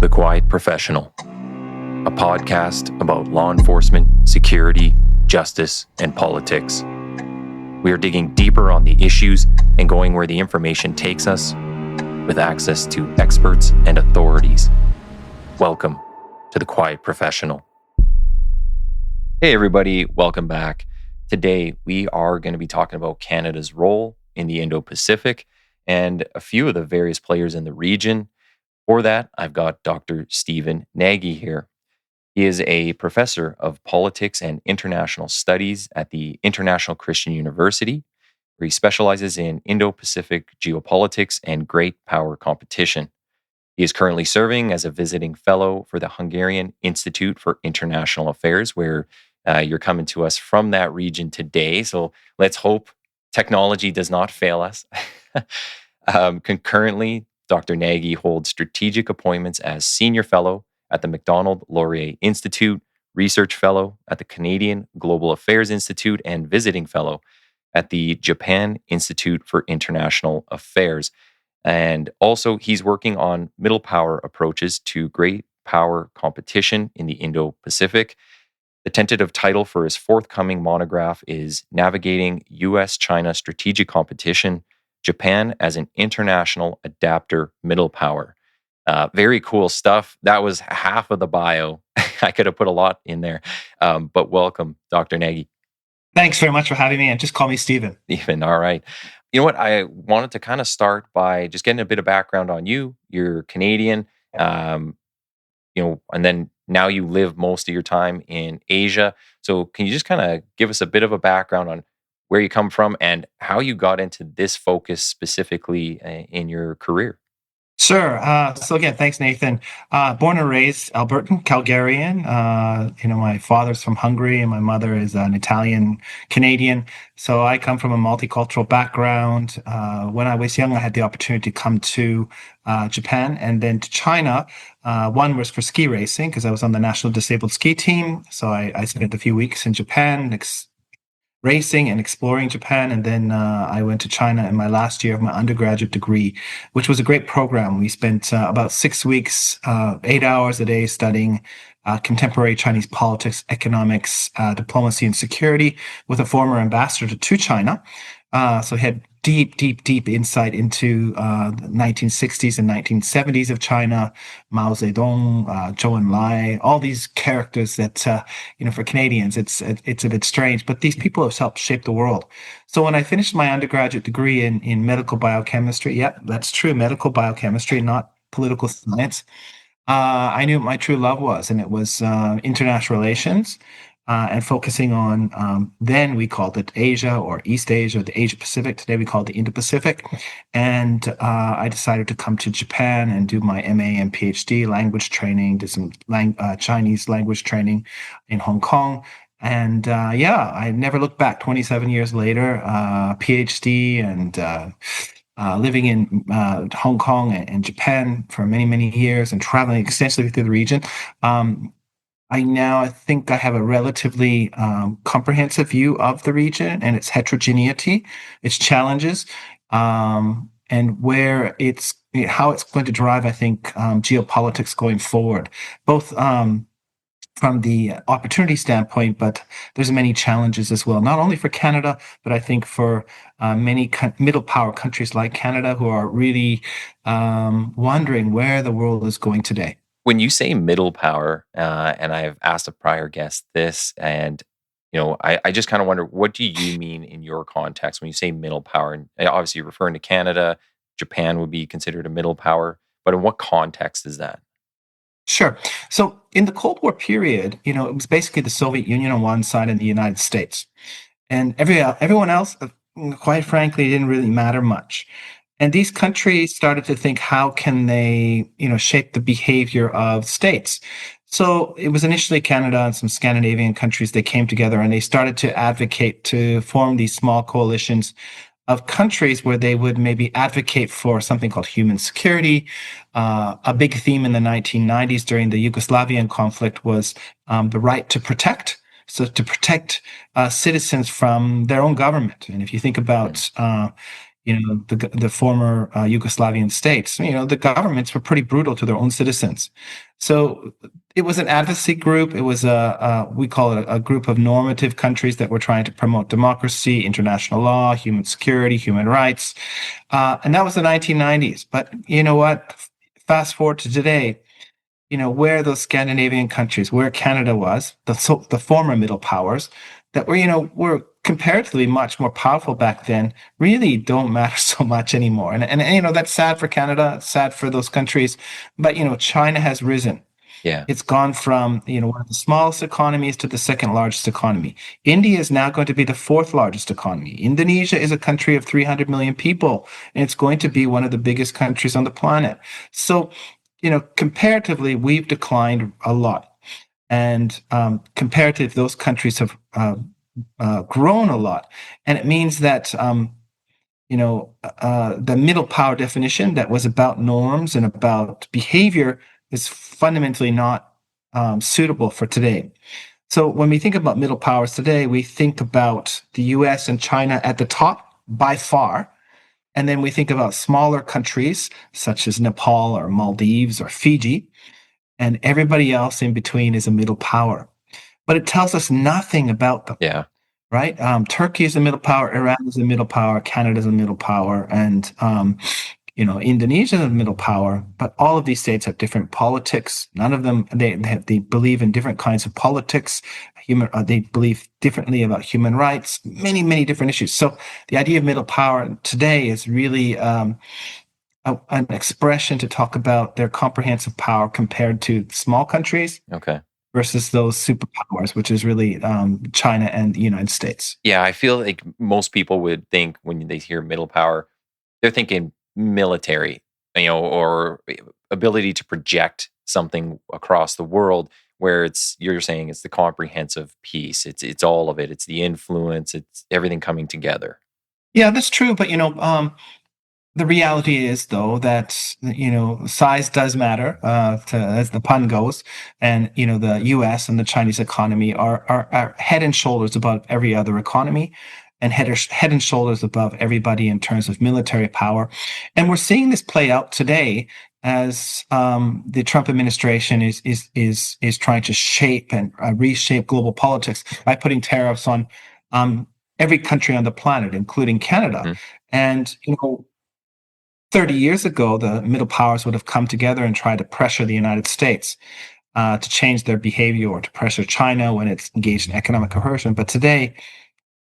The Quiet Professional, a podcast about law enforcement, security, justice, and politics. We are digging deeper on the issues and going where the information takes us with access to experts and authorities. Welcome to The Quiet Professional. Hey everybody, welcome back. Today we are going to be talking about Canada's role in the Indo-Pacific and a few of the various players in the region. For that, I've got Dr. Stephen Nagy here. He is a professor of politics and international studies at the International Christian University, where he specializes in Indo-Pacific geopolitics and great power competition. He is currently serving as a visiting fellow for the Hungarian Institute for International Affairs, where you're coming to us from that region today. So let's hope technology does not fail us. Concurrently, Dr. Nagy holds strategic appointments as Senior Fellow at the Macdonald-Laurier Institute, Research Fellow at the Canadian Global Affairs Institute, and Visiting Fellow at the Japan Institute for International Affairs. And also, he's working on middle power approaches to great power competition in the Indo-Pacific. The tentative title for his forthcoming monograph is Navigating U.S.-China Strategic Competition, Japan as an International Adapter Middle Power. Very cool stuff. That was half of the bio. I could have put a lot in there. But welcome, Dr. Nagy. Thanks very much for having me, and just call me Stephen. Stephen, all right. You know what? I wanted to kind of start by just getting a bit of background on you. You're Canadian, and then now you live most of your time in Asia. So can you just kind of give us a bit of a background on where you come from and how you got into this focus specifically in your career? Sure. So again, thanks, Nathan. Born and raised Albertan, Calgarian. My father's from Hungary and my mother is an Italian Canadian. So I come from a multicultural background. When I was young, I had the opportunity to come to Japan and then to China. One was for ski racing because I was on the National Disabled Ski Team. So I spent a few weeks in Japan, racing and exploring Japan. And then I went to China in my last year of my undergraduate degree, which was a great program. We spent about 6 weeks, 8 hours a day studying contemporary Chinese politics, economics, diplomacy, and security with a former ambassador to China. So he had deep insight into the 1960s and 1970s of China, Mao Zedong, Zhou Enlai, all these characters that, for Canadians, it's a bit strange, but these people have helped shape the world. So when I finished my undergraduate degree in medical biochemistry, that's true, medical biochemistry, not political science, I knew what my true love was, and it was international relations. And focusing on, then we called it Asia or East Asia, or the Asia Pacific. Today we call it the Indo-Pacific. And I decided to come to Japan and do my MA and PhD language training, did some Chinese language training in Hong Kong. And I never looked back. 27 years later, PhD and living in Hong Kong and Japan for many years and traveling extensively through the region. I think I have a relatively comprehensive view of the region and its heterogeneity, its challenges, and where how it's going to drive, I think, geopolitics going forward, both from the opportunity standpoint, but there's many challenges as well, not only for Canada, but I think for many middle power countries like Canada who are really wondering where the world is going today. When you say middle power, and I've asked a prior guest this, and I just kind of wonder, what do you mean in your context when you say middle power? And obviously, you're referring to Canada. Japan would be considered a middle power, but in what context is that? Sure. So in the Cold War period, it was basically the Soviet Union on one side and the United States, and everyone else, quite frankly, didn't really matter much. And these countries started to think, how can they, shape the behavior of states? So it was initially Canada and some Scandinavian countries. They came together and they started to advocate to form these small coalitions of countries where they would maybe advocate for something called human security. A big theme in the 1990s during the Yugoslavian conflict was the right to protect. So to protect citizens from their own government. And if you think about the former Yugoslavian states, the governments were pretty brutal to their own citizens. So it was an advocacy group. It was we call it a group of normative countries that were trying to promote democracy, international law, human security, human rights. And that was the 1990s. But you know what? Fast forward to today, where those Scandinavian countries, where Canada was, the former middle powers that were comparatively much more powerful back then, really don't matter so much anymore. And that's sad for Canada, sad for those countries. But China has risen. Yeah. It's gone from one of the smallest economies to the second largest economy. India is now going to be the fourth largest economy. Indonesia is a country of 300 million people, and it's going to be one of the biggest countries on the planet. So, comparatively, we've declined a lot, and comparatively, those countries have grown a lot, and it means that the middle power definition that was about norms and about behavior is fundamentally not suitable for today. So when we think about middle powers today, we think about the US and China at the top by far. And then we think about smaller countries such as Nepal or Maldives or Fiji, and everybody else in between is a middle power. But it tells us nothing about them. Yeah. Right? Turkey is a middle power, Iran is a middle power, Canada is a middle power, and Indonesia is a middle power. But all of these states have different politics. None of them they believe in different kinds of politics. They believe differently about human rights. Many different issues. So the idea of middle power today is really an expression to talk about their comprehensive power compared to small countries. Okay. Versus those superpowers, which is really China and the United States. Yeah, I feel like most people would think when they hear middle power, they're thinking military, or ability to project something across the world. Where you're saying it's the comprehensive piece. It's all of it. It's the influence. It's everything coming together. Yeah, that's true. But the reality is, though, that size does matter, as the pun goes, and the U.S. and the Chinese economy are head and shoulders above every other economy, and head and shoulders above everybody in terms of military power. And we're seeing this play out today as the Trump administration is trying to shape and reshape global politics by putting tariffs on every country on the planet, including Canada. Mm-hmm. And 30 years ago, the middle powers would have come together and tried to pressure the United States to change their behavior, or to pressure China when it's engaged in economic coercion. But today,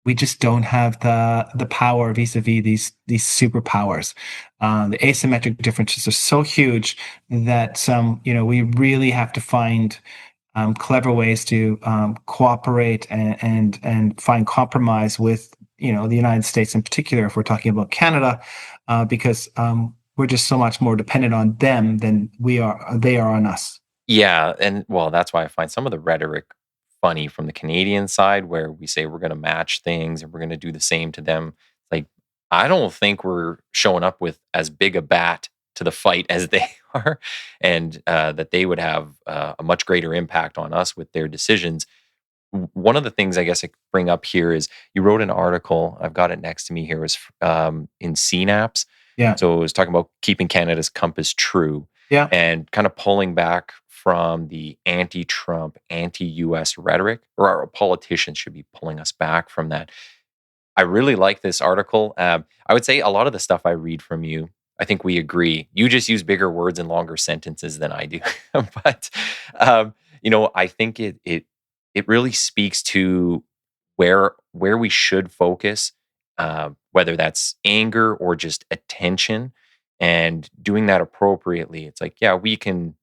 we just don't have the power vis-a-vis these superpowers. The asymmetric differences are so huge that we really have to find clever ways to cooperate and find compromise with the United States in particular, if we're talking about Canada, because we're just so much more dependent on them than they are on us. Yeah, and well, that's why I find some of the rhetoric funny from the Canadian side, where we say we're going to match things and we're going to do the same to them. Like, I don't think we're showing up with as big a bat to the fight as they are, and that they would have a much greater impact on us with their decisions. One of the things I guess I could bring up here is you wrote an article. I've got it next to me here. It was in CNAPS. Yeah. So it was talking about keeping Canada's compass true. Yeah. And kind of pulling back from the anti-Trump, anti-US rhetoric, or our politicians should be pulling us back from that. I really like this article. I would say a lot of the stuff I read from you, I think we agree. You just use bigger words and longer sentences than I do. But, I think it really speaks to where we should focus, whether that's anger or just attention, and doing that appropriately. It's like, yeah, we can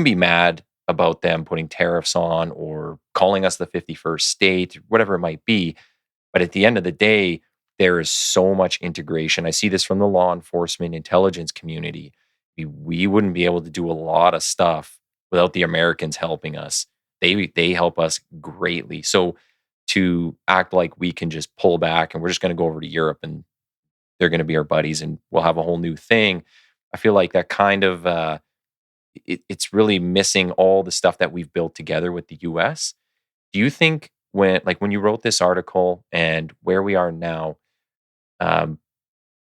be mad about them putting tariffs on or calling us the 51st state, whatever it might be. But at the end of the day, there is so much integration. I see this from the law enforcement intelligence community. We wouldn't be able to do a lot of stuff without the Americans helping us. They help us greatly. So to act like we can just pull back and we're just going to go over to Europe and they're going to be our buddies and we'll have a whole new thing, I feel like that kind of it's really missing all the stuff that we've built together with the US. Do you think when you wrote this article and where we are now, Um,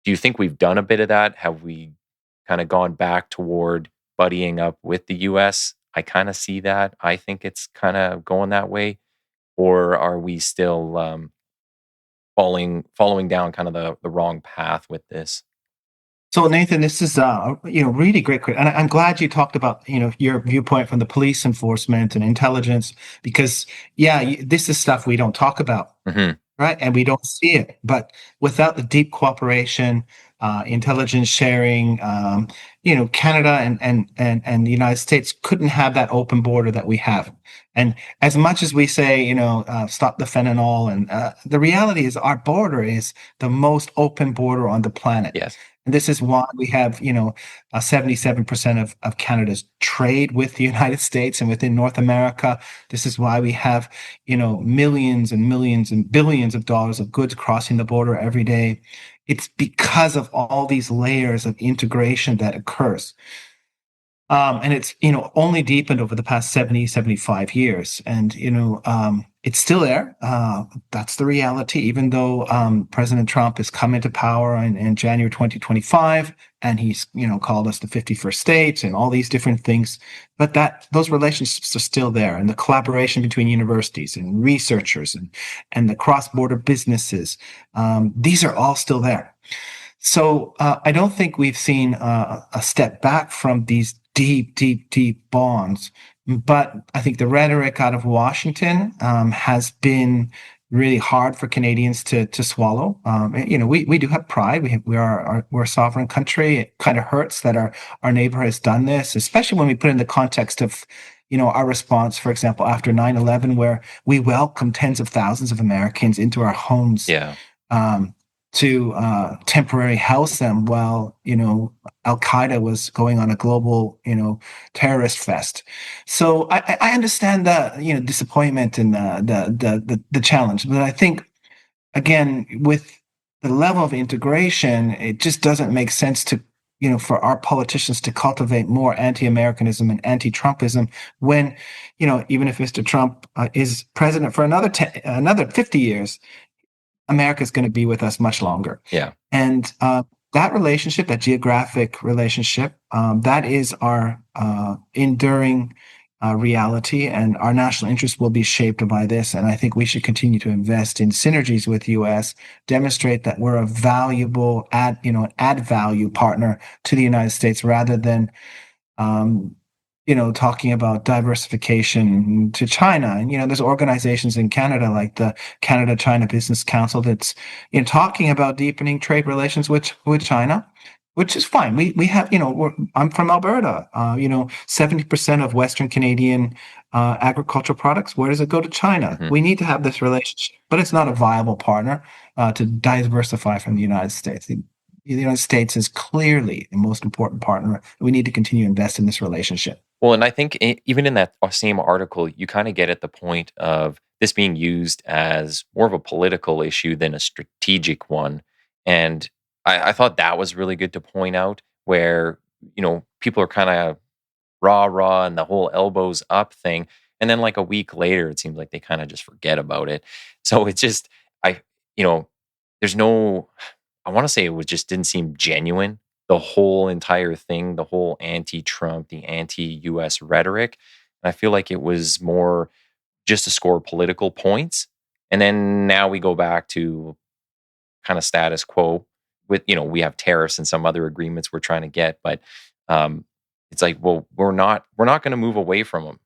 do you think we've done a bit of that? Have we kind of gone back toward buddying up with the US? I kind of see that. I think it's kind of going that way. Or are we still following down kind of the wrong path with this? So Nathan, this is really great, and I'm glad you talked about your viewpoint from the police enforcement and intelligence because this is stuff we don't talk about, Hmm. right? And we don't see it. But without the deep cooperation, intelligence sharing, Canada and the United States couldn't have that open border that we have. And as much as we say, stop the fentanyl, and the reality is our border is the most open border on the planet. Yes. And this is why we have, 77% of Canada's trade with the United States and within North America. This is why we have, millions and millions and billions of dollars of goods crossing the border every day. It's because of all these layers of integration that occurs. And it's, only deepened over the past 70, 75 years. And, it's still there. That's the reality, even though President Trump has come into power in January 2025, and he's, called us the 51st state and all these different things. But those relationships are still there. And the collaboration between universities and researchers and the cross-border businesses, these are all still there. So I don't think we've seen a step back from these deep, deep, deep bonds. But I think the rhetoric out of Washington has been really hard for Canadians to swallow. We do have pride. We're a sovereign country. It kind of hurts that our neighbor has done this, especially when we put in the context of our response, for example, after 9/11, where we welcomed tens of thousands of Americans into our homes. Yeah. Um, to temporarily house them while Al Qaeda was going on a global terrorist fest. So I understand the disappointment and the challenge, but I think again with the level of integration, it just doesn't make sense to for our politicians to cultivate more anti-Americanism and anti-Trumpism when even if Mr. Trump is president for another 50 years. America is going to be with us much longer. Yeah. And that relationship, that geographic relationship, that is our enduring reality, and our national interest will be shaped by this. And I think we should continue to invest in synergies with the U.S., demonstrate that we're a valuable add value partner to the United States rather than um, talking about diversification to China. And, there's organizations in Canada like the Canada-China Business Council that's, talking about deepening trade relations with China, which is fine. We have, I'm from Alberta. 70% of Western Canadian agricultural products, where does it go to China? Hmm. We need to have this relationship, but it's not a viable partner to diversify from the United States. The United States is clearly the most important partner. We need to continue to invest in this relationship. Well, and I think even in that same article, you kind of get at the point of this being used as more of a political issue than a strategic one. And I thought that was really good to point out where, people are kind of rah rah and the whole elbows up thing. And then like a week later, it seems like they kind of just forget about it. So it's just, you know, there's no, I want to say it was just didn't seem genuine. The whole entire thing, the whole anti-Trump, the anti-US rhetoric. And I feel like it was more just to score political points. And then now we go back to kind of status quo with, we have tariffs and some other agreements we're trying to get, but um, it's like, well, we're not going to move away from them,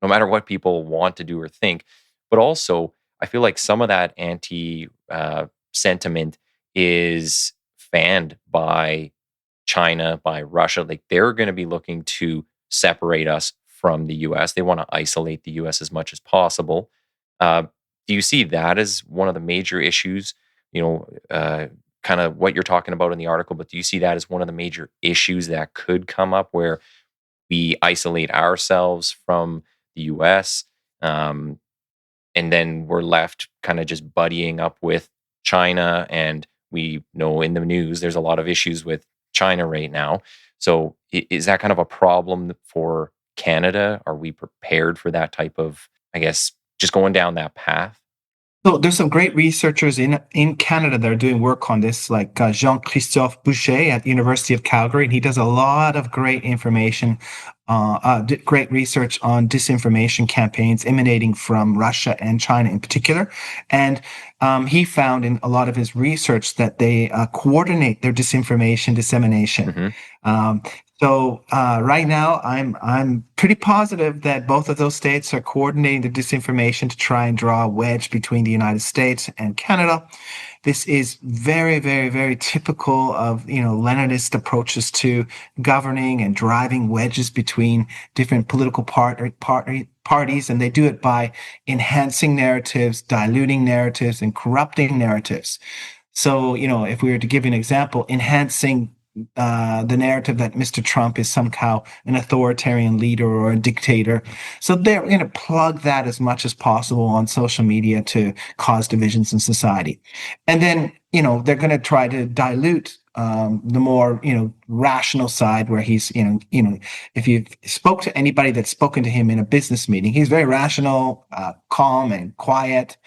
no matter what people want to do or think. But also, I feel like some of that anti sentiment is fanned by China, by Russia. Like they're going to be looking to separate us from the US. They want to isolate the US as much as possible. Uh, do you see that as one of the major issues? Kind of what you're talking about in the article, but do you see that as one of the major issues that could come up where we isolate ourselves from the US? Um, and then we're left kind of just buddying up with China. And we know in the news there's a lot of issues with China right now. So is that kind of a problem for Canada? Are we prepared for that type of, I guess, just going down that path? So there's some great researchers in Canada that are doing work on this, like Jean-Christophe Boucher at University of Calgary, and he does a lot of great great research on disinformation campaigns emanating from Russia and China in particular. And he found in a lot of his research that they coordinate their disinformation dissemination. Hmm. Um, so right now, I'm pretty positive that both of those states are coordinating the disinformation to try and draw a wedge between the United States and Canada. This is very, very, very typical of Leninist approaches to governing and driving wedges between different political parties, and they do it by enhancing narratives, diluting narratives, and corrupting narratives. So, if we were to give you an example, enhancing the narrative that Mr. Trump is somehow an authoritarian leader or a dictator. So they're going to plug that as much as possible on social media to cause divisions in society. And then, they're going to try to dilute the more, rational side where he's, if you spoke to anybody that's spoken to him in a business meeting, he's very rational, calm and quiet,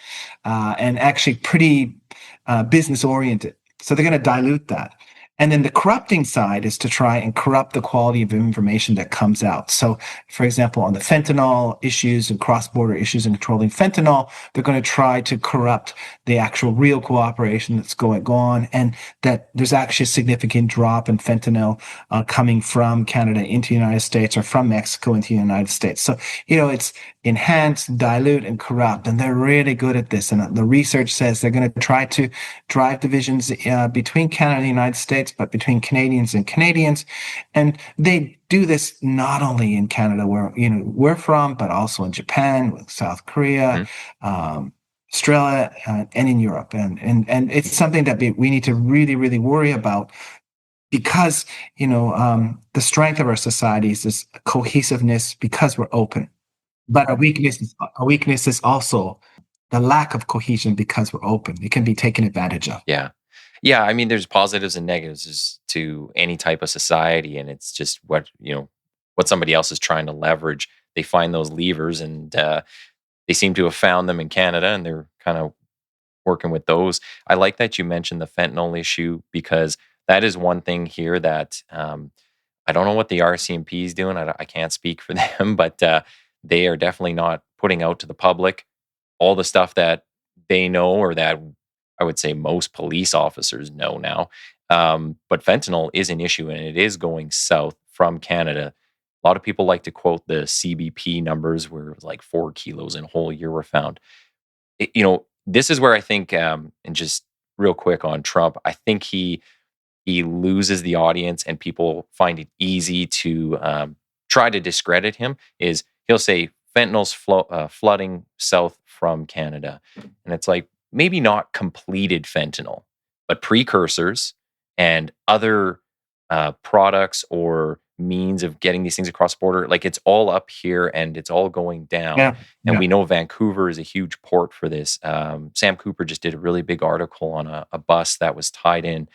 and actually pretty business oriented. So they're going to dilute that. And then the corrupting side is to try and corrupt the quality of information that comes out. So, for example, on the fentanyl issues and cross-border issues and controlling fentanyl, they're going to try to corrupt the actual real cooperation that's going on, and that there's actually a significant drop in fentanyl coming from Canada into the United States or from Mexico into the United States. So, it's enhance, dilute, and corrupt, and they're really good at this. And the research says they're going to try to drive divisions between Canada and the United States, but between Canadians and Canadians. And they do this not only in Canada, where we're from, but also in Japan, with South Korea, Hmm. Australia, and in Europe. And it's something that we need to really, really worry about, because the strength of our societies is cohesiveness because we're open. But our weakness is also the lack of cohesion because we're open. It can be taken advantage of. Yeah. Yeah, I mean, there's positives and negatives to any type of society, and it's just what somebody else is trying to leverage. They find those levers, and they seem to have found them in Canada, and they're kind of working with those. I like that you mentioned the fentanyl issue, because that is one thing here that I don't know what the RCMP is doing. I can't speak for them, but they are definitely not putting out to the public all the stuff that they know, or that I would say most police officers know now. But fentanyl is an issue, and it is going south from Canada. A lot of people like to quote the CBP numbers, where it was like 4 kilos in a whole year were found. This is where I think, and just real quick on Trump, I think he loses the audience, and people find it easy to try to discredit him. Is he'll say fentanyl's flooding south from Canada, and it's like, maybe not completed fentanyl, but precursors and other products or means of getting these things across the border. Like, it's all up here and it's all going down. Yeah, And yeah, we know Vancouver is a huge port for this. Sam Cooper just did a really big article on a bus that was tied in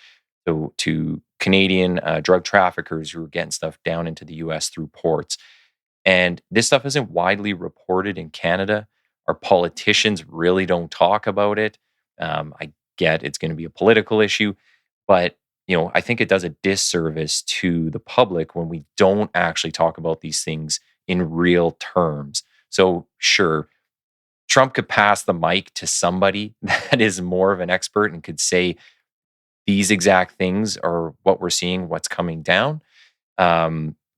to Canadian drug traffickers who were getting stuff down into the US through ports. And this stuff isn't widely reported in Canada. Our politicians really don't talk about it. I get it's going to be a political issue, but I think it does a disservice to the public when we don't actually talk about these things in real terms. So sure, Trump could pass the mic to somebody that is more of an expert and could say these exact things are what we're seeing, what's coming down.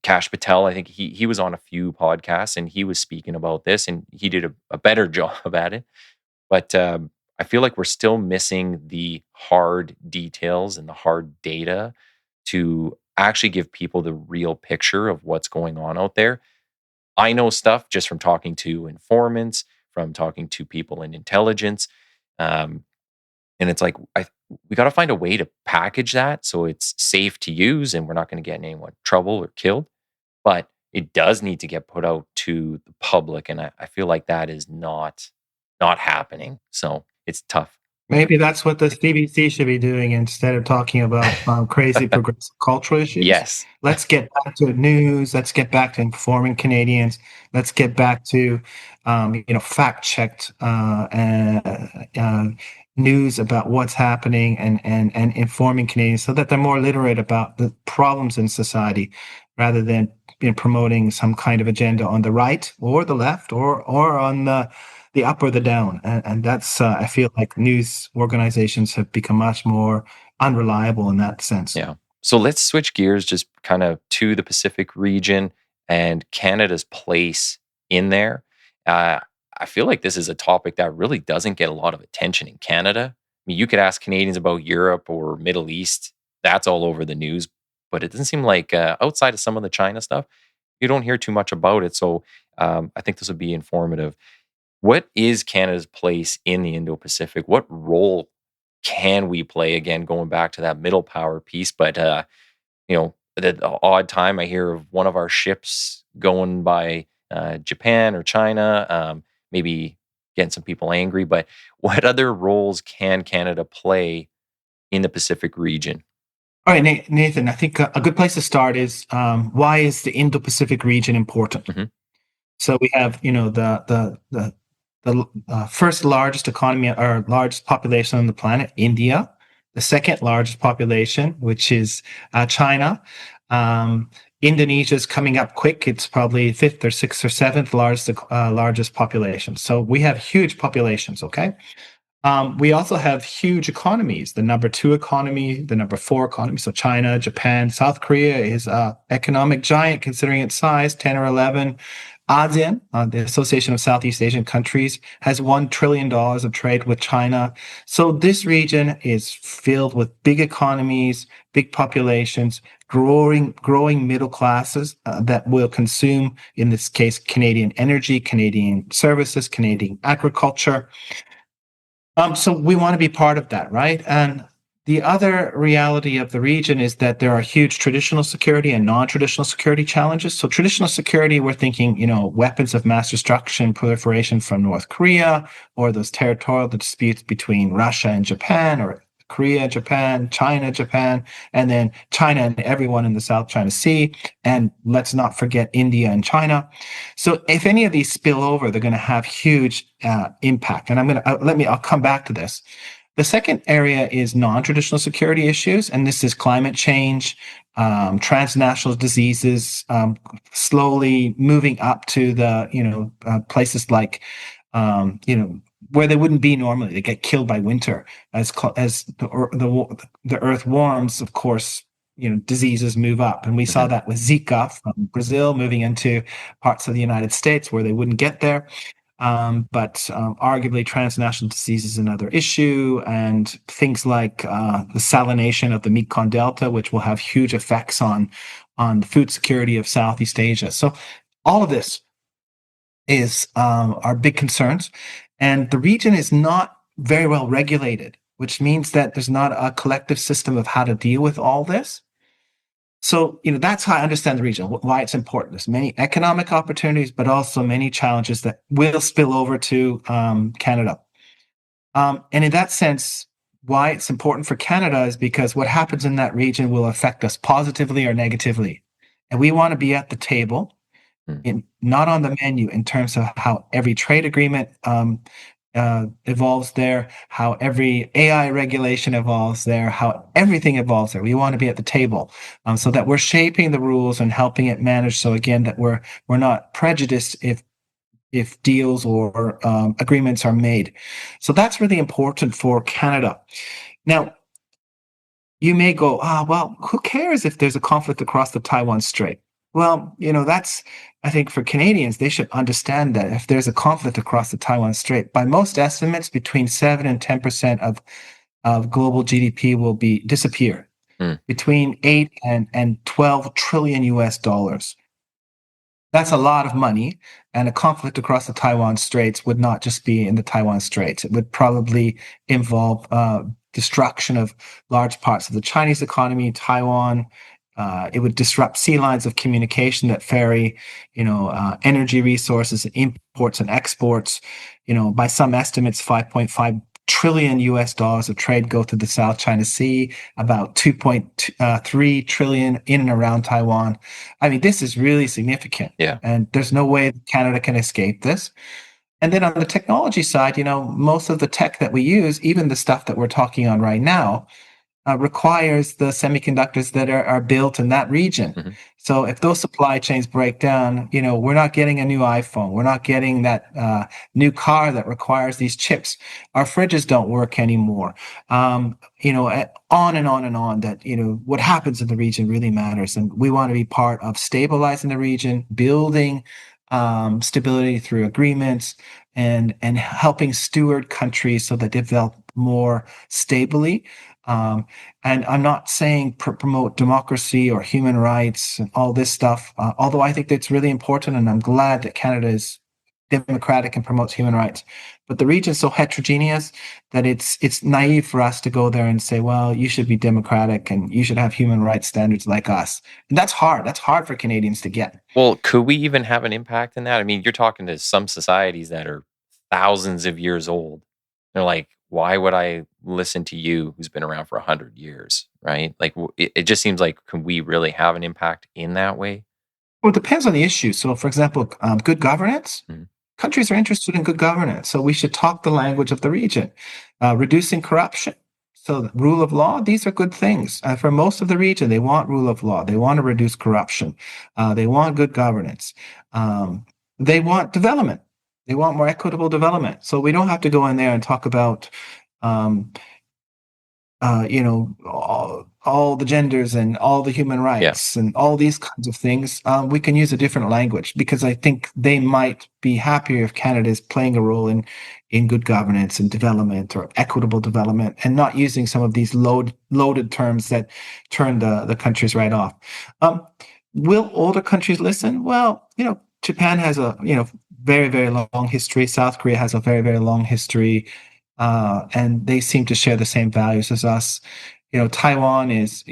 Cash Patel, I think he was on a few podcasts and he was speaking about this, and he did a better job at it. But I feel like we're still missing the hard details and the hard data to actually give people the real picture of what's going on out there. I know stuff just from talking to informants, from talking to people in intelligence. Um, and it's like, we got to find a way to package that so it's safe to use and we're not going to get in anyone trouble or killed. But it does need to get put out to the public, and I feel like that is not happening. So it's tough. Maybe that's what the CBC should be doing instead of talking about crazy progressive cultural issues. Yes. Let's get back to news. Let's get back to informing Canadians. Let's get back to, fact-checked news about what's happening and informing Canadians so that they're more literate about the problems in society, rather than promoting some kind of agenda on the right or the left or on the up or the down. And that's, I feel like news organizations have become much more unreliable in that sense. Yeah. So let's switch gears just kind of to the Pacific region and Canada's place in there. Uh, I feel like this is a topic that really doesn't get a lot of attention in Canada. I mean, you could ask Canadians about Europe or Middle East, that's all over the news, but it doesn't seem like outside of some of the China stuff, you don't hear too much about it. So I think this would be informative. What is Canada's place in the Indo-Pacific? What role can we play? Again, going back to that middle power piece, but the odd time I hear of one of our ships going by Japan or China, maybe getting some people angry. But what other roles can Canada play in the Pacific region? All right, Nathan, I think a good place to start is, why is the Indo-Pacific region important? Hmm. So we have, the first largest economy or largest population on the planet, India. The second largest population, which is China. Indonesia is coming up quick. It's probably fifth or sixth or seventh largest population. So we have huge populations. Okay. We also have huge economies. The number two economy, the number four economy. So China, Japan, South Korea is an economic giant considering its size, 10 or 11. ASEAN, the Association of Southeast Asian Countries, has $1 trillion of trade with China. So this region is filled with big economies, big populations, growing middle classes that will consume, in this case, Canadian energy, Canadian services, Canadian agriculture. So we want to be part of that, right? And the other reality of the region is that there are huge traditional security and non-traditional security challenges. So traditional security, we're thinking, weapons of mass destruction, proliferation from North Korea, or those territorial disputes between Russia and Japan, or Korea, Japan, China, Japan, and then China and everyone in the South China Sea. And let's not forget India and China. So if any of these spill over, they're going to have huge impact. And I'll come back to this. The second area is non-traditional security issues, and this is climate change, transnational diseases, slowly moving up to the places like where they wouldn't be normally. They get killed by winter as the earth warms. Of course, diseases move up, and we saw Hmm. that with Zika from Brazil moving into parts of the United States where they wouldn't get there. But arguably, transnational disease is another issue, and things like the salination of the Mekong Delta, which will have huge effects on the food security of Southeast Asia. So all of this is our big concerns, and the region is not very well regulated, which means that there's not a collective system of how to deal with all this. So, that's how I understand the region, why it's important. There's many economic opportunities, but also many challenges that will spill over to Canada. And in that sense, why it's important for Canada is because what happens in that region will affect us positively or negatively. And we want to be at the table, not on the menu, in terms of how every trade agreement evolves there, how every AI regulation evolves there, how everything evolves there. We want to be at the table, so that we're shaping the rules and helping it manage. So again, that we're not prejudiced if deals or agreements are made. So that's really important for Canada. Now, you may go, well, who cares if there's a conflict across the Taiwan Strait? Well, that's, I think for Canadians, they should understand that if there's a conflict across the Taiwan Strait, by most estimates, between 7 and 10% of global GDP will disappear, Mm. between 8 and 12 trillion US dollars. That's a lot of money. And a conflict across the Taiwan Straits would not just be in the Taiwan Straits. It would probably involve destruction of large parts of the Chinese economy, Taiwan. It would disrupt sea lines of communication that ferry, energy resources, imports and exports. By some estimates, 5.5 trillion US dollars of trade go through the South China Sea, about 2.3 trillion in and around Taiwan. I mean, this is really significant. Yeah. And there's no way Canada can escape this. And then on the technology side, most of the tech that we use, even the stuff that we're talking on right now, requires the semiconductors that are built in that region. Mm-hmm. So if those supply chains break down, we're not getting a new iPhone. We're not getting that new car that requires these chips. Our fridges don't work anymore. On and on and on that, what happens in the region really matters. And we want to be part of stabilizing the region, building stability through agreements and helping steward countries so that they develop more stably. And I'm not saying promote democracy or human rights and all this stuff, although I think that's really important, and I'm glad that Canada is democratic and promotes human rights. But the region is so heterogeneous that it's naive for us to go there and say, well, you should be democratic and you should have human rights standards like us. And that's hard. That's hard for Canadians to get. Well, could we even have an impact in that? I mean, you're talking to some societies that are thousands of years old. They're like, why would I listen to you who's been around for 100 years, right? Like, it just seems like, can we really have an impact in that way? Well, it depends on the issue. So, for example, good governance. Mhm. Countries are interested in good governance. So we should talk the language of the region. Reducing corruption. So the rule of law, these are good things. For most of the region, they want rule of law. They want to reduce corruption. They want good governance. They want development. They want more equitable development. So we don't have to go in there and talk about um, all the genders and all the human rights and all these kinds of things. We can use a different language because I think they might be happier if Canada is playing a role in good governance and development or equitable development and not using some of these loaded terms that turn the countries right off. Will older countries listen? Well, Japan has a very, very long history. South Korea has a very, very long history. And they seem to share the same values as us. Taiwan is,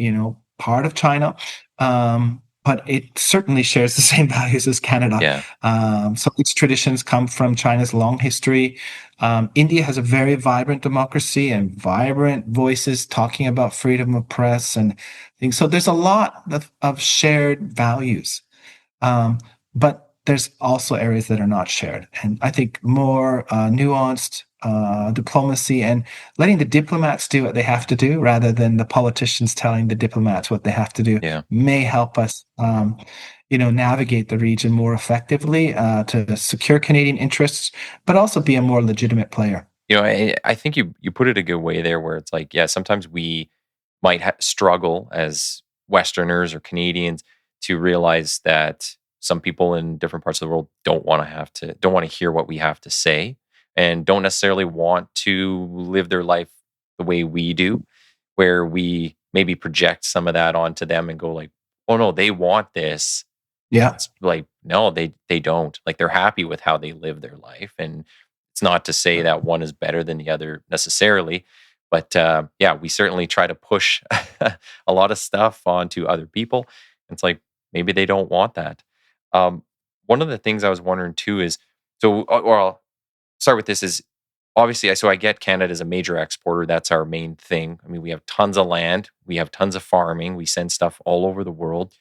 part of China, but it certainly shares the same values as Canada. Yeah. So its traditions come from China's long history. India has a very vibrant democracy and vibrant voices talking about freedom of press and things. So there's a lot of shared values. But there's also areas that are not shared. And I think more nuanced diplomacy and letting the diplomats do what they have to do rather than the politicians telling the diplomats what they have to do may help us, navigate the region more effectively to secure Canadian interests, but also be a more legitimate player. I think you put it a good way there where it's like, yeah, sometimes we might struggle as Westerners or Canadians to realize that some people in different parts of the world don't want to hear what we have to say and don't necessarily want to live their life the way we do, where we maybe project some of that onto them and go like, oh no, they want this. Yeah. It's like, no, they don't. Like, they're happy with how they live their life. And it's not to say that one is better than the other necessarily. But yeah, we certainly try to push a lot of stuff onto other people. It's like, maybe they don't want that. One of the things I was wondering too is, or I'll start with this, is obviously, so I get Canada is a major exporter. That's our main thing. I mean, we have tons of land. We have tons of farming. We send stuff all over the world.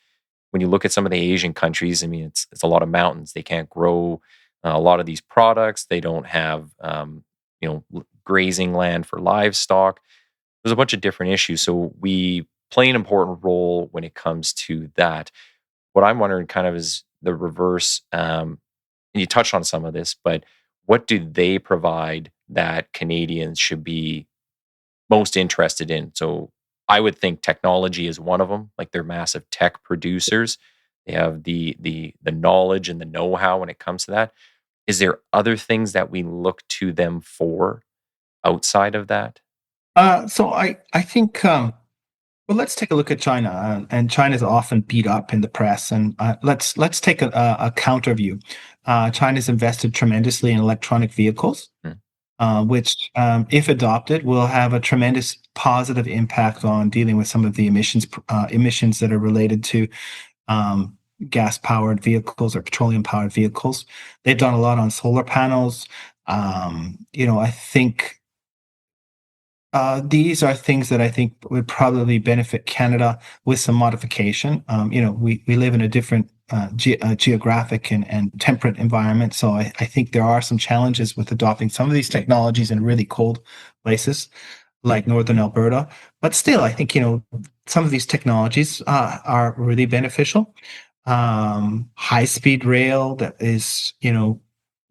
When you look at some of the Asian countries, I mean, it's a lot of mountains. They can't grow a lot of these products. They don't have, grazing land for livestock. There's a bunch of different issues. So we play an important role when it comes to that. What I'm wondering kind of is the reverse. And you touched on some of this, but what do they provide that Canadians should be most interested in? So I would think technology is one of them. Like, they're massive tech producers. They have the knowledge and the know-how when it comes to that. Is there other things that we look to them for outside of that? So I think well, let's take a look at China, and China is often beat up in the press. And let's take a counter view. China's invested tremendously in electronic vehicles, Mm. Which, if adopted, will have a tremendous positive impact on dealing with some of the emissions that are related to gas-powered vehicles or petroleum-powered vehicles. They've done a lot on solar panels. I think These are things that I think would probably benefit Canada with some modification. We live in a different geographic and temperate environment, so I think there are some challenges with adopting some of these technologies in really cold places like northern Alberta. But still, I think some of these technologies are really beneficial. High-speed rail that is,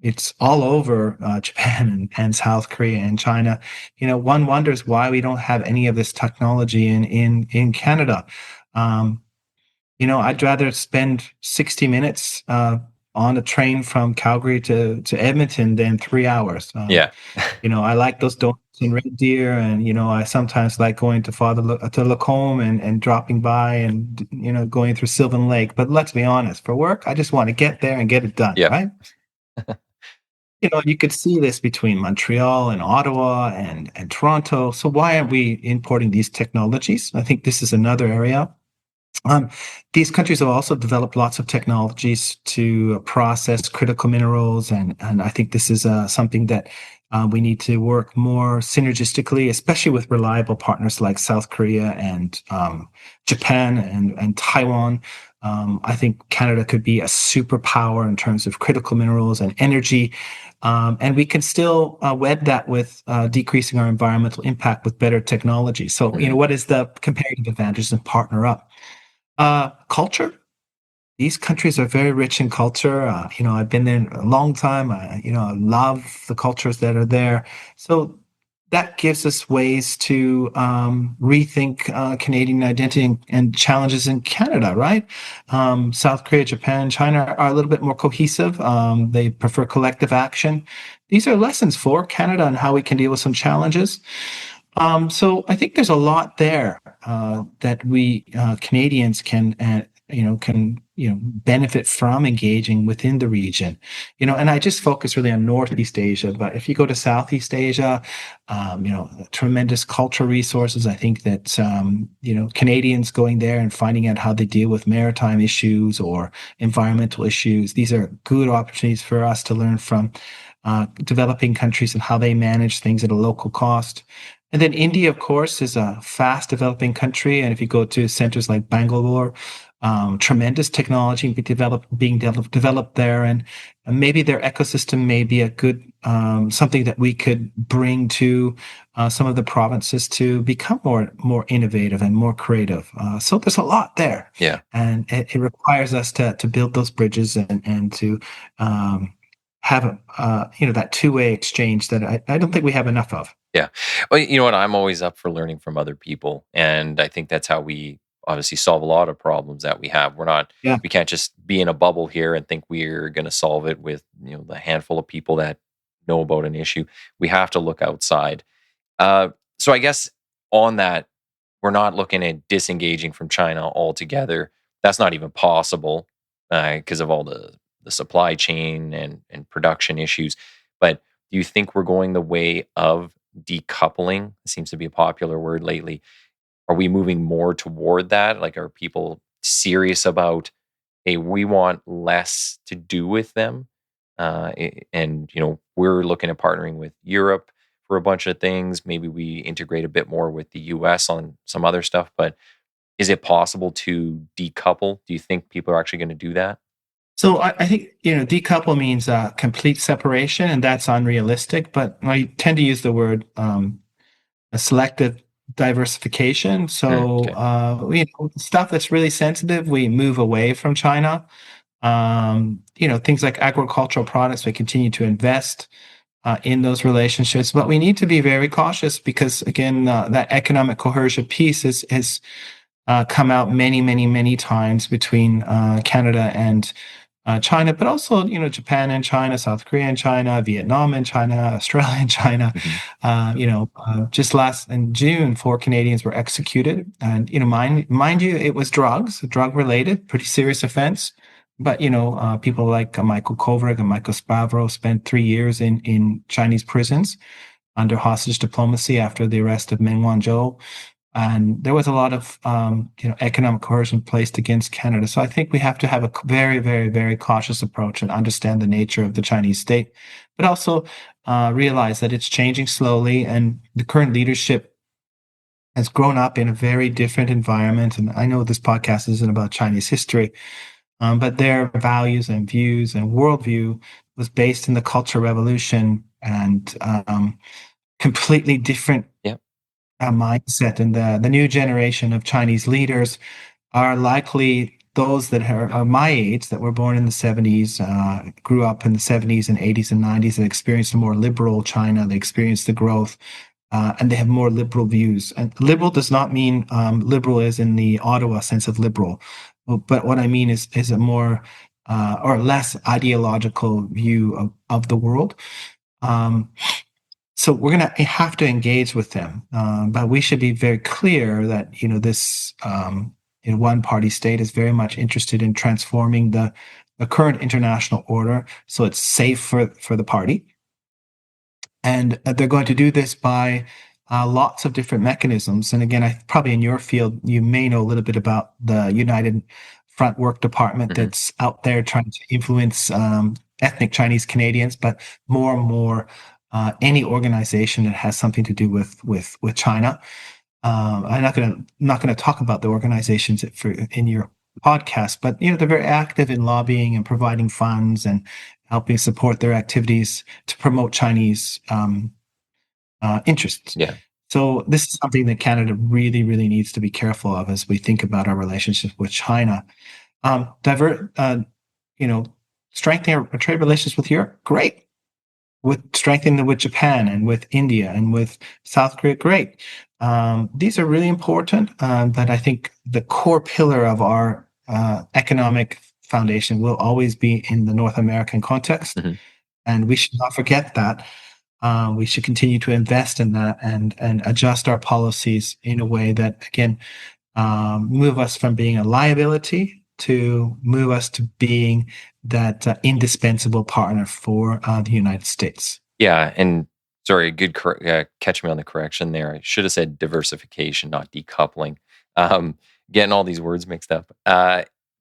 it's all over Japan and South Korea and China. One wonders why we don't have any of this technology in Canada. Um, I'd rather spend 60 minutes on a train from Calgary to Edmonton than 3 hours. Yeah. I like those donuts in Red Deer, and I sometimes like going to Lacombe and dropping by and going through Sylvan Lake. But let's be honest, for work, I just want to get there and get it done, Yeah. right? You could see this between Montreal and Ottawa and Toronto. So why aren't we importing these technologies? I think this is another area. These countries have also developed lots of technologies to process critical minerals, and I think this is something that we need to work more synergistically, especially with reliable partners like South Korea and Japan and Taiwan. I think Canada could be a superpower in terms of critical minerals and energy. And we can still wed that with decreasing our environmental impact with better technology. So, what is the comparative advantages and partner up? Culture. These countries are very rich in culture. I've been there a long time. I love the cultures that are there. So that gives us ways to rethink Canadian identity and challenges in Canada, right? South Korea, Japan, China are a little bit more cohesive. They prefer collective action. These are lessons for Canada and how we can deal with some challenges. So I think there's a lot there that we Canadians can benefit from engaging within the region. And I just focus really on Northeast Asia, but if you go to Southeast Asia, tremendous cultural resources. I think that Canadians going there and finding out how they deal with maritime issues or environmental issues. These are good opportunities for us to learn from developing countries and how they manage things at a local cost. And then India, of course, is a fast developing country. And if you go to centers like Bangalore, tremendous technology being developed there. And maybe their ecosystem may be a good, something that we could bring to some of the provinces to become more innovative and more creative. So there's a lot there. Yeah. And it requires us to build those bridges and to have that two-way exchange that I don't think we have enough of. Yeah. Well, you know what? I'm always up for learning from other people. And I think that's how we obviously solve a lot of problems that we have. Yeah. We can't just be in a bubble here and think we're going to solve it with, the handful of people that know about an issue. We have to look outside. So I guess on that, we're not looking at disengaging from China altogether. That's not even possible because of all the supply chain and production issues. But do you think we're going the way of decoupling? It seems to be a popular word lately. Are we moving more toward that? Like, are people serious about, hey, we want less to do with them? And we're looking at partnering with Europe for a bunch of things. Maybe we integrate a bit more with the US on some other stuff. But is it possible to decouple? Do you think people are actually going to do that? So I think decouple means complete separation, and that's unrealistic. But I tend to use the word a selective diversification. So Okay. stuff that's really sensitive, we move away from China. Things like agricultural products, we continue to invest in those relationships, but we need to be very cautious because again, that economic coercion piece has come out many, many, many times between Canada and China, but also Japan and China, South Korea and China, Vietnam and China, Australia and China. Just last in June, 4 Canadians were executed, and mind you, it was drug related, pretty serious offense. But people like Michael Kovrig and Michael Spavro spent 3 years in Chinese prisons under hostage diplomacy after the arrest of Meng Wanzhou. And there was a lot of economic coercion placed against Canada. So I think we have to have a very, very, very cautious approach and understand the nature of the Chinese state, but also realize that it's changing slowly. And the current leadership has grown up in a very different environment. And I know this podcast isn't about Chinese history, but their values and views and worldview was based in the Cultural Revolution and completely different Yeah. mindset. And the new generation of Chinese leaders are likely those that are my age, that were born in the 70s, grew up in the 70s and 80s and 90s, that experienced a more liberal China. They experienced the growth, and they have more liberal views. And liberal does not mean liberal as in the Ottawa sense of liberal, but what I mean is a more or less ideological view of the world. Um, so we're going to have to engage with them, but we should be very clear that this one party state is very much interested in transforming the current international order so it's safe for the party, and they're going to do this by lots of different mechanisms. And again, probably in your field, you may know a little bit about the United Front Work Department Mm-hmm. that's out there trying to influence ethnic Chinese Canadians, but more and more any organization that has something to do with China. I'm not going to talk about the organizations in your podcast, but they're very active in lobbying and providing funds and helping support their activities to promote Chinese interests. Yeah. So this is something that Canada really, really needs to be careful of as we think about our relationship with China. Divert, strengthening our trade relations with Europe, great. With strengthening them with Japan and with India and with South Korea, great. These are really important, but I think the core pillar of our economic foundation will always be in the North American context. Mm-hmm. And we should not forget that. We should continue to invest in that and adjust our policies in a way that, again, move us from being a liability to move us to being that indispensable partner for the United States. Yeah, and sorry, good catch me on the correction there. I should have said diversification, not decoupling. Um, Getting all these words mixed up.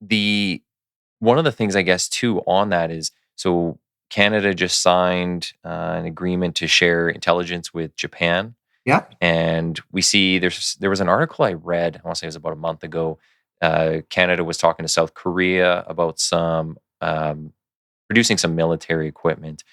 The One of the things I guess too on that is, so Canada just signed an agreement to share intelligence with Japan, Yeah. and we see there was an article I read. I want to say it was about a month ago. Canada was talking to South Korea about some producing some military equipment,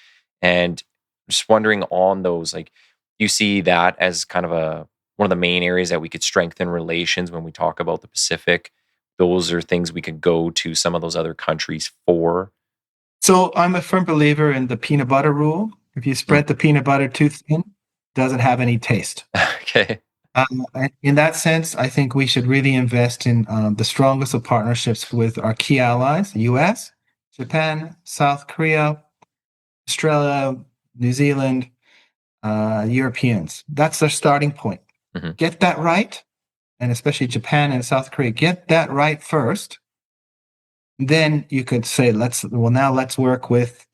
and just wondering on those, like, you see that as kind of a one of the main areas that we could strengthen relations when we talk about the Pacific. Those are things we could go to some of those other countries for. So I'm a firm believer in the peanut butter rule. If you Mm. spread the peanut butter too thin, it doesn't have any taste. Okay. In that sense, I think we should really invest in the strongest of partnerships with our key allies: the US, Japan, South Korea, Australia, New Zealand, Europeans. That's their starting point. Hmm. Get that right, and especially Japan and South Korea, get that right first. Then you could say, let's work with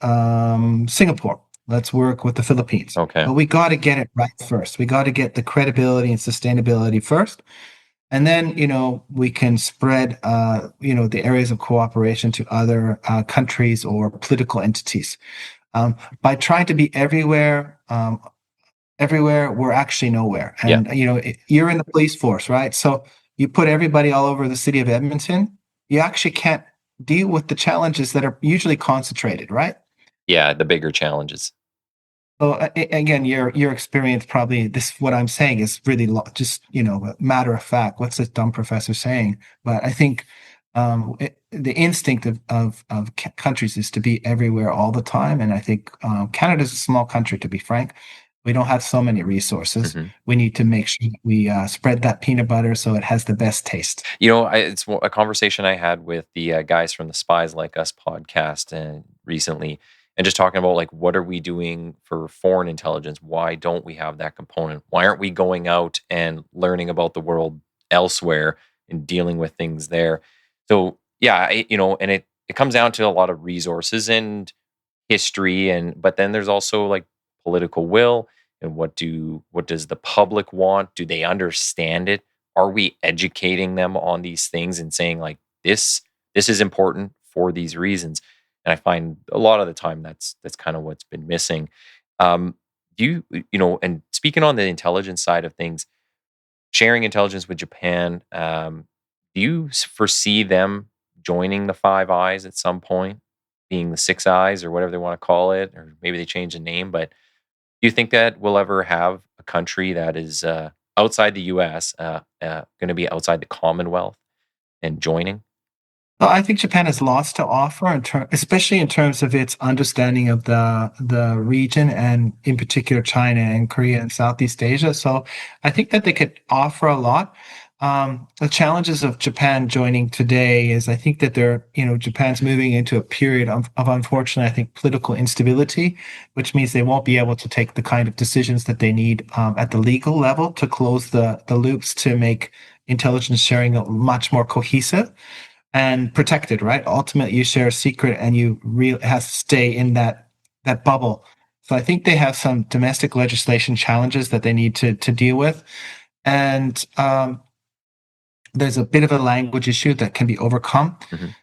Singapore. Let's work with the Philippines. Okay. But we got to get it right first. We got to get the credibility and sustainability first. And then, we can spread, the areas of cooperation to other countries or political entities. By trying to be everywhere, we're actually nowhere. Yeah. And, you're in the police force, right? So you put everybody all over the city of Edmonton, you actually can't deal with the challenges that are usually concentrated, right? Yeah, the bigger challenges. So again, your experience, probably what I'm saying is really just matter of fact. What's this dumb professor saying? But I think the instinct of countries is to be everywhere all the time, and I think Canada's a small country. To be frank, we don't have so many resources. Hmm. We need to make sure we spread that peanut butter so it has the best taste. It's a conversation I had with the guys from the Spies Like Us podcast recently, and just talking about, like, what are we doing for foreign intelligence? Why don't we have that component? Why aren't we going out and learning about the world elsewhere and dealing with things there? So yeah, and it comes down to a lot of resources and history, but then there's also, like, political will, and what does the public want? Do they understand it? Are we educating them on these things and saying, like, this is important for these reasons? And I find a lot of the time that's kind of what's been missing. um do you, and speaking on the intelligence side of things, sharing intelligence with Japan, do you foresee them joining the Five Eyes at some point, being the Six Eyes or whatever they want to call it, or maybe they change the name? But do you think that we'll ever have a country that is outside the U.S., going to be outside the Commonwealth and joining? Well, I think Japan has lots to offer, especially in terms of its understanding of the region, and in particular China and Korea and Southeast Asia. So I think that they could offer a lot. The challenges of Japan joining today is I think that Japan's moving into a period of unfortunately, I think, political instability, which means they won't be able to take the kind of decisions that they need at the legal level to close the loops to make intelligence sharing much more cohesive and protected, right? Ultimately, you share a secret, and it has to stay in that bubble. So I think they have some domestic legislation challenges that they need to deal with, and there's a bit of a language issue that can be overcome. Mhm.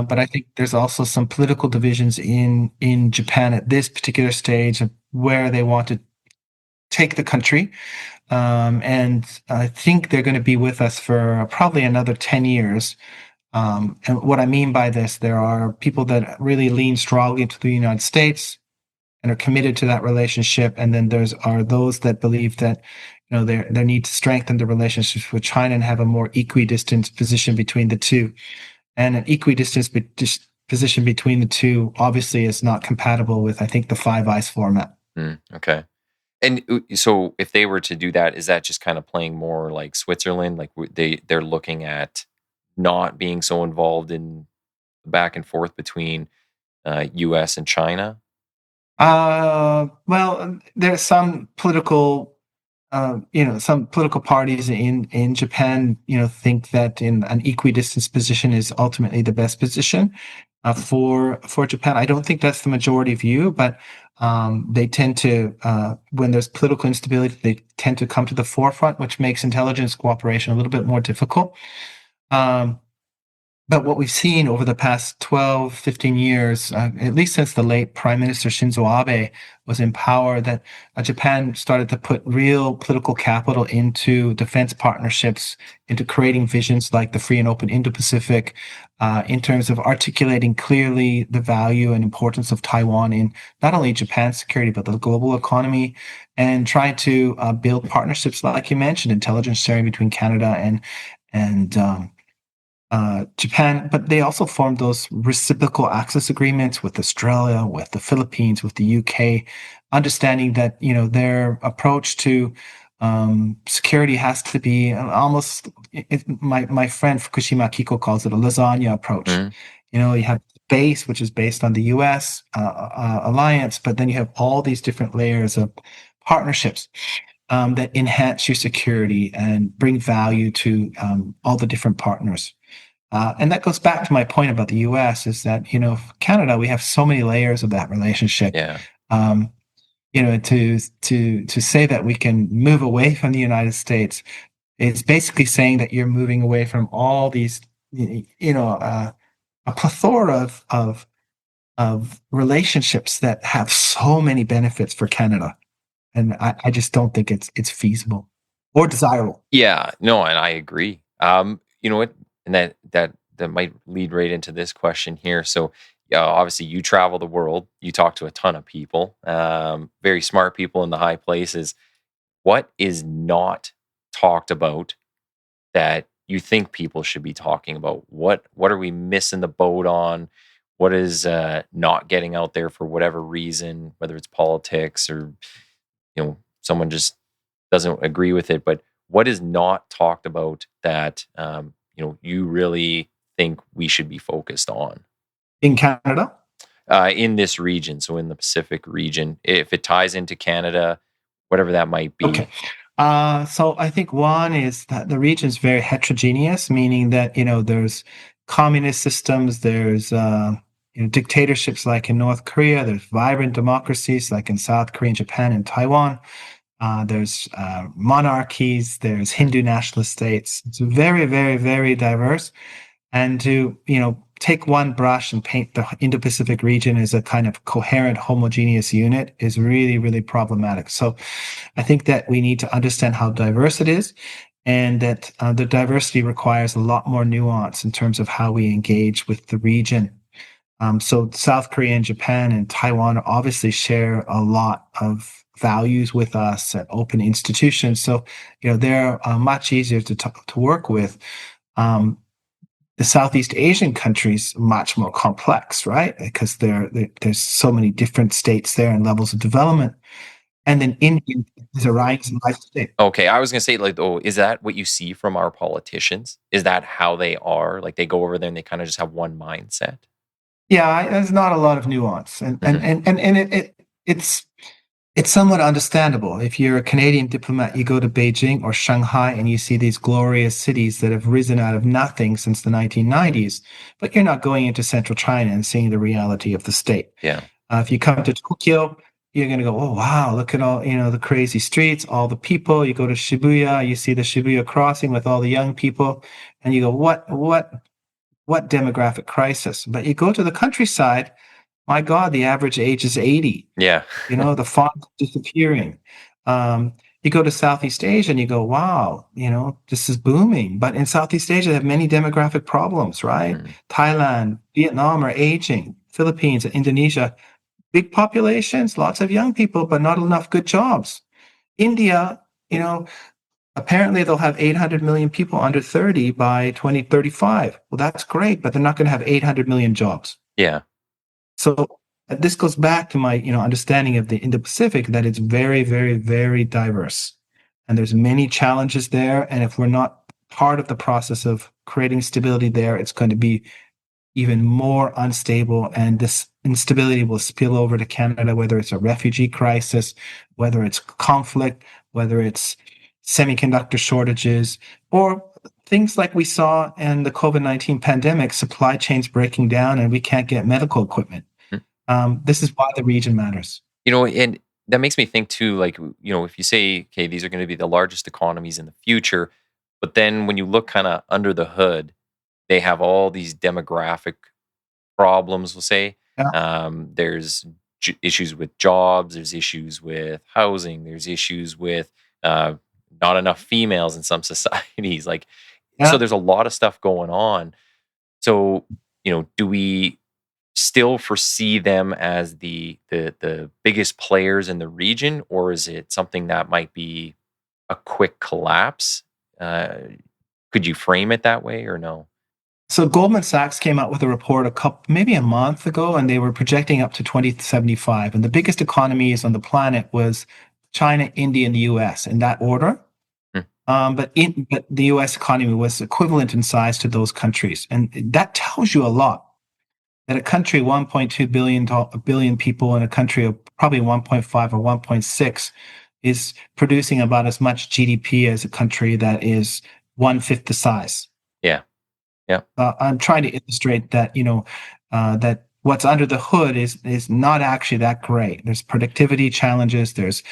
But I think there's also some political divisions in Japan at this particular stage of where they want to take the country. And I think they're going to be with us for probably another 10 years. And what I mean by this, there are people that really lean strongly to the United States and are committed to that relationship. And then are those that believe that, there need to strengthen the relationships with China and have a more equidistant position between the two. And an equidistant position between the two obviously is not compatible with, I think, the Five Eyes format. Okay. And so if they were to do that, is that just kind of playing more like Switzerland? Like they're looking at not being so involved in the back and forth between U.S. and China? Well, there's some political parties in Japan, think that in an equidistant position is ultimately the best position for Japan. I don't think that's the majority view, but they tend to, when there's political instability, they tend to come to the forefront, which makes intelligence cooperation a little bit more difficult. But what we've seen over the past 12, 15 years, at least since the late Prime Minister Shinzo Abe was in power, that Japan started to put real political capital into defense partnerships, into creating visions like the free and open Indo-Pacific, in terms of articulating clearly the value and importance of Taiwan in not only Japan's security, but the global economy, and trying to build partnerships, like you mentioned, intelligence sharing between Canada and Japan, but they also formed those reciprocal access agreements with Australia, with the Philippines, with the UK, understanding that their approach to security has to be almost my friend Fukushima Kiko calls it a lasagna approach. Mhm. You have base, which is based on the U.S. Alliance, but then you have all these different layers of partnerships that enhance your security and bring value to all the different partners. And that goes back to my point about the U.S. is that, Canada, we have so many layers of that relationship. Yeah. Um, to say that we can move away from the United States, it's basically saying that you're moving away from all these, a plethora of relationships that have so many benefits for Canada. And I just don't think it's feasible or desirable. Yeah, no, and I agree. You know what? And that might lead right into this question here. So, yeah, obviously, you travel the world. You talk to a ton of people, very smart people in the high places. What is not talked about that you think people should be talking about? What are we missing the boat on? What is not getting out there for whatever reason, whether it's politics or someone just doesn't agree with it, but what is not talked about that you really think we should be focused on In Canada? in this region? So in the Pacific region, if it ties into Canada, whatever that might be. Okay. So I think one is that the region is very heterogeneous, meaning that, there's communist systems, there's, dictatorships like in North Korea, there's vibrant democracies like in South Korea, and Japan, and Taiwan. There's monarchies, there's Hindu nationalist states. It's very, very, very diverse. And to, take one brush and paint the Indo-Pacific region as a kind of coherent, homogeneous unit is really, really problematic. So I think that we need to understand how diverse it is. and that the diversity requires a lot more nuance in terms of how we engage with the region. So South Korea and Japan and Taiwan obviously share a lot of values with us at open institutions. So, they're much easier to work with. Um, the Southeast Asian countries much more complex, right? Because there's so many different states there and levels of development. And then India is a rising life state. Okay, I was gonna say, like, oh, is that what you see from our politicians? Is that how they are? Like, they go over there and they kind of just have one mindset? Yeah, there's not a lot of nuance, Mhm. and it's it's somewhat understandable. If you're a Canadian diplomat, you go to Beijing or Shanghai and you see these glorious cities that have risen out of nothing since the 1990s, but you're not going into central China and seeing the reality of the state. Yeah. If you come to Tokyo, you're going to go, oh, wow, look at all, the crazy streets, all the people. You go to Shibuya, you see the Shibuya crossing with all the young people, and you go, what demographic crisis? But you go to the countryside, my God, the average age is 80. Yeah. The font is disappearing. You go to Southeast Asia and you go, wow, this is booming. But in Southeast Asia, they have many demographic problems, right? Mhm. Thailand, Vietnam are aging. Philippines, Indonesia, big populations, lots of young people, but not enough good jobs. India, apparently they'll have 800 million people under 30 by 2035. Well, that's great, but they're not going to have 800 million jobs. Yeah. So this goes back to my, understanding of the Indo-Pacific, that it's very, very, very diverse, and there's many challenges there. And if we're not part of the process of creating stability there, it's going to be even more unstable, and this instability will spill over to Canada, whether it's a refugee crisis, whether it's conflict, whether it's semiconductor shortages, or things like we saw in the COVID-19 pandemic, supply chains breaking down and we can't get medical equipment. Mm. This is why the region matters. And that makes me think too, like, if you say, okay, these are going to be the largest economies in the future, but then when you look kind of under the hood, they have all these demographic problems, we'll say. Yeah. There's issues with jobs, there's issues with housing, there's issues with uh, not enough females in some societies. Like, so Yeah. there's a lot of stuff going on. So, do we still foresee them as the biggest players in the region, or is it something that might be a quick collapse? Uh, could you frame it that way or no? So Goldman Sachs came out with a report maybe a month ago, and they were projecting up to 2075. And the biggest economies on the planet was China, India, and the US in that order. Hmm. But the U.S. economy was equivalent in size to those countries, and that tells you a lot. That a country 1.2 billion people in a country of probably 1.5 or 1.6 is producing about as much GDP as a country that is one-fifth the size. Yeah. Yeah. I'm trying to illustrate that that what's under the hood is not actually that great. There's productivity challenges, there's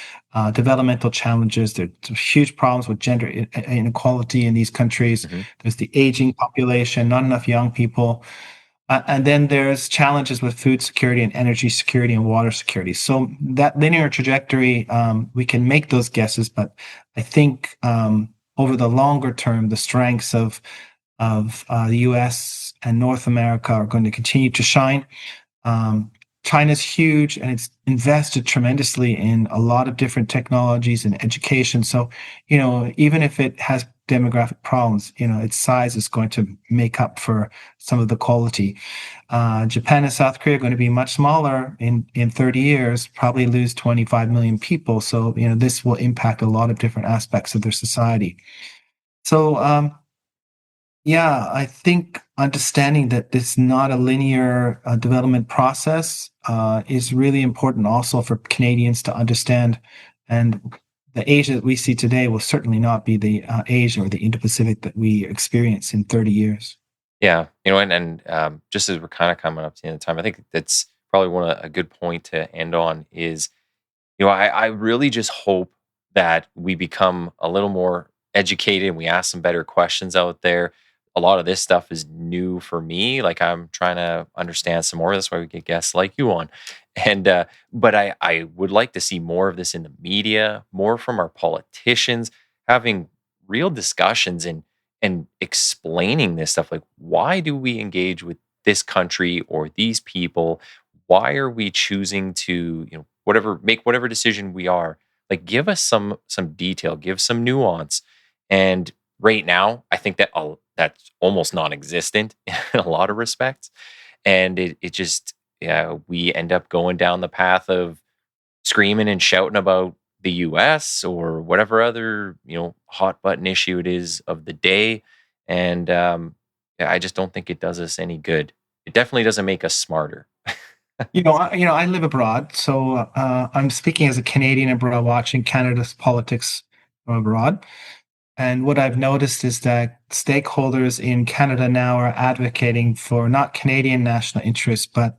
developmental challenges, there's huge problems with gender inequality in these countries. Hmm. There's the aging population, not enough young people. And then there's challenges with food security and energy security and water security. So that linear trajectory, we can make those guesses, but I think over the longer term, the strengths of the U.S. and North America are going to continue to shine. China's huge, and it's invested tremendously in a lot of different technologies and education. So, even if it has demographic problems, its size is going to make up for some of the quality. Japan and South Korea are going to be much smaller in 30 years, probably lose 25 million people. So, this will impact a lot of different aspects of their society. So, yeah, I think understanding that it's not a linear development process is really important also for Canadians to understand. And the Asia that we see today will certainly not be the Asia or the Indo-Pacific that we experience in 30 years. Yeah. And just as we're kind of coming up to the end of time, I think that's probably a good point to end on is, I really just hope that we become a little more educated and we ask some better questions out there. A lot of this stuff is new for me. Like, I'm trying to understand some more. That's why we get guests like you on. But I would like to see more of this in the media, more from our politicians, having real discussions and explaining this stuff. Like, why do we engage with this country or these people? Why are we choosing to, make whatever decision we are? Like, give us some detail, give some nuance. And right now, I think that's almost non-existent in a lot of respects. And it just, yeah, we end up going down the path of screaming and shouting about the US or whatever other, hot button issue it is of the day. And yeah, I just don't think it does us any good. It definitely doesn't make us smarter. I live abroad, so I'm speaking as a Canadian abroad, watching Canada's politics from abroad. And what I've noticed is that stakeholders in Canada now are advocating for not Canadian national interests, but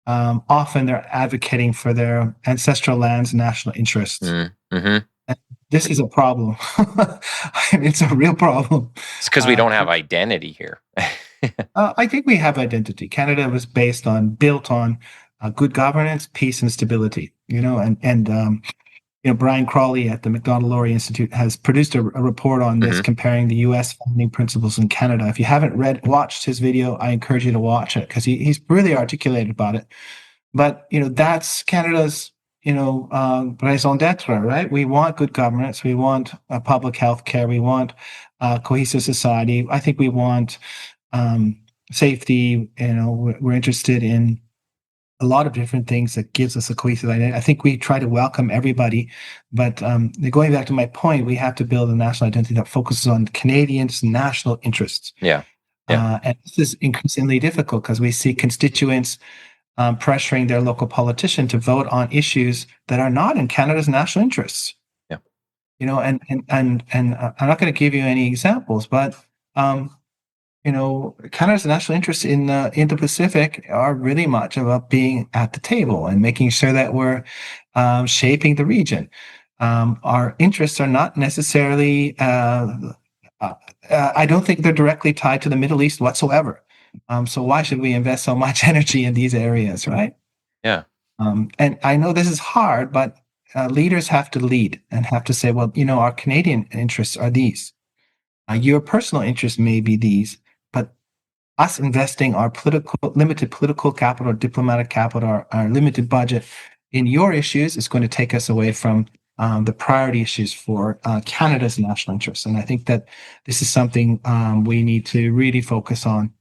often they're advocating for their ancestral lands' national interests. Mm-hmm. And this is a problem. It's a real problem. It's because we don't have identity here. I think we have identity. Canada was built on good governance, peace, and stability. Brian Crawley at the Macdonald-Laurier Institute has produced a report on this, comparing the U.S. founding principles in Canada. If you haven't watched his video, I encourage you to watch it because he's really articulated about it. But that's Canada's raison d'être, right? We want good governance, we want public health care, we want cohesive society. I think we want safety. We're interested in a lot of different things that gives us a cohesive identity. I think we try to welcome everybody, but going back to my point, we have to build a national identity that focuses on Canadians' national interests. Yeah. And this is increasingly difficult because we see constituents pressuring their local politician to vote on issues that are not in Canada's national interests. Yeah. And I'm not going to give you any examples, but Canada's national interests in the Indo-Pacific are really much about being at the table and making sure that we're shaping the region. Our interests are not necessarily, I don't think they're directly tied to the Middle East whatsoever. So why should we invest so much energy in these areas, right? Yeah. And I know this is hard, but leaders have to lead and have to say, well, our Canadian interests are these. Your personal interests may be these, but us investing our limited political capital, diplomatic capital, our limited budget in your issues is going to take us away from the priority issues for Canada's national interests. And I think that this is something we need to really focus on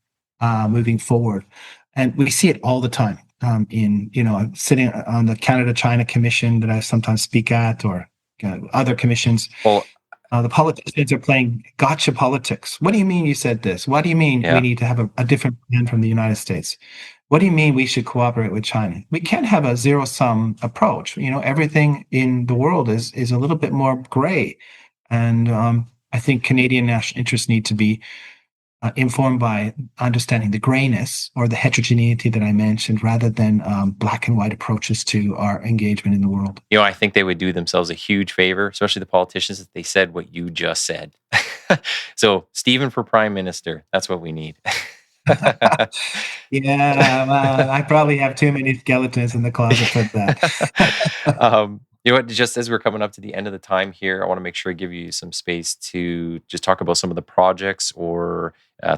moving forward. And we see it all the time I'm sitting on the Canada-China Commission that I sometimes speak at, or other commissions. Well, the politicians are playing gotcha politics. What do you mean you said this? What do you mean we need to have a different plan from the United States? What do you mean we should cooperate with China? We can't have a zero-sum approach. Everything in the world is a little bit more gray. And I think Canadian national interests need to be informed by understanding the grayness or the heterogeneity that I mentioned, rather than black and white approaches to our engagement in the world. I think they would do themselves a huge favor, especially the politicians, if they said what you just said. So, Stephen for Prime Minister, that's what we need. Yeah, I probably have too many skeletons in the closet for that. Just as we're coming up to the end of the time here, I want to make sure I give you some space to just talk about some of the projects or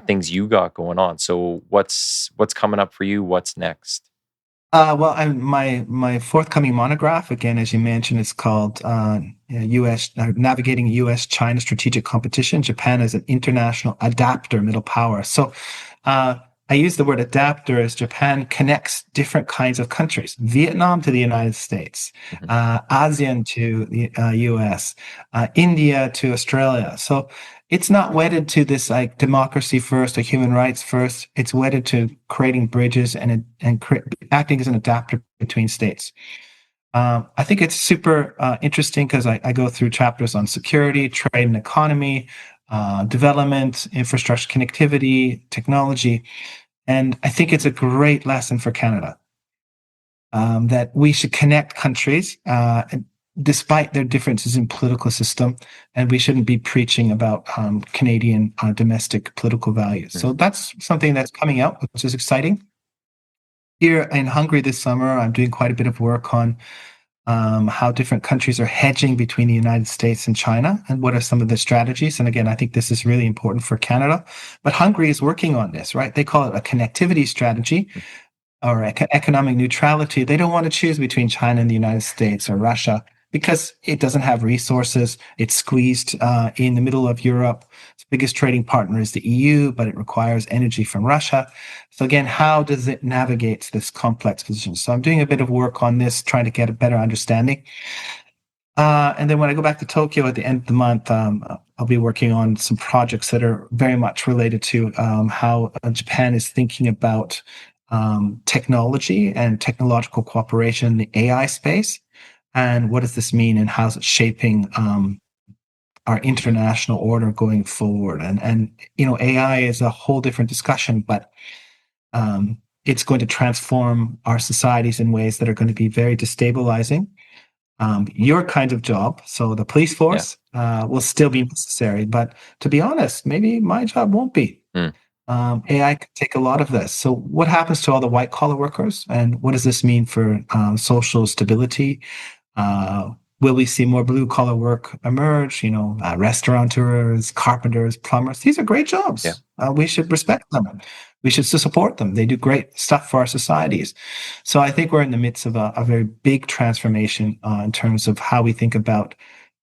things you got going on. So what's coming up for you? What's next? My forthcoming monograph, again, as you mentioned, is called U.S. Navigating U.S.-China Strategic Competition. Japan as an international adapter middle power. So I use the word adapter as Japan connects different kinds of countries: Vietnam to the United States, ASEAN to the U.S., India to Australia. So it's not wedded to this like democracy first or human rights first. It's wedded to creating bridges and acting as an adapter between states. I think it's super interesting because I go through chapters on security, trade and economy, development, infrastructure, connectivity, technology. And I think it's a great lesson for Canada that we should connect countries despite their differences in political system, and we shouldn't be preaching about Canadian domestic political values. So that's something that's coming out, which is exciting. Here in Hungary this summer, I'm doing quite a bit of work on how different countries are hedging between the United States and China, and what are some of the strategies. And again, I think this is really important for Canada. But Hungary is working on this, right? They call it a connectivity strategy or economic neutrality. They don't want to choose between China and the United States or Russia because it doesn't have resources. It's squeezed in the middle of Europe. Its biggest trading partner is the EU, but it requires energy from Russia. So again, how does it navigate this complex position? So I'm doing a bit of work on this, trying to get a better understanding. And then when I go back to Tokyo at the end of the month, I'll be working on some projects that are very much related to how Japan is thinking about technology and technological cooperation in the AI space. And what does this mean and how's it shaping our international order going forward? And AI is a whole different discussion, but it's going to transform our societies in ways that are going to be very destabilizing. Your kind of job, so the police force, will still be necessary. But to be honest, maybe my job won't be. AI could take a lot of this. So what happens to all the white collar workers? And what does this mean for social stability? Will we see more blue collar work emerge? Restaurateurs, carpenters, plumbers. These are great jobs. We should respect them. We should support them. They do great stuff for our societies. So I think we're in the midst of a very big transformation in terms of how we think about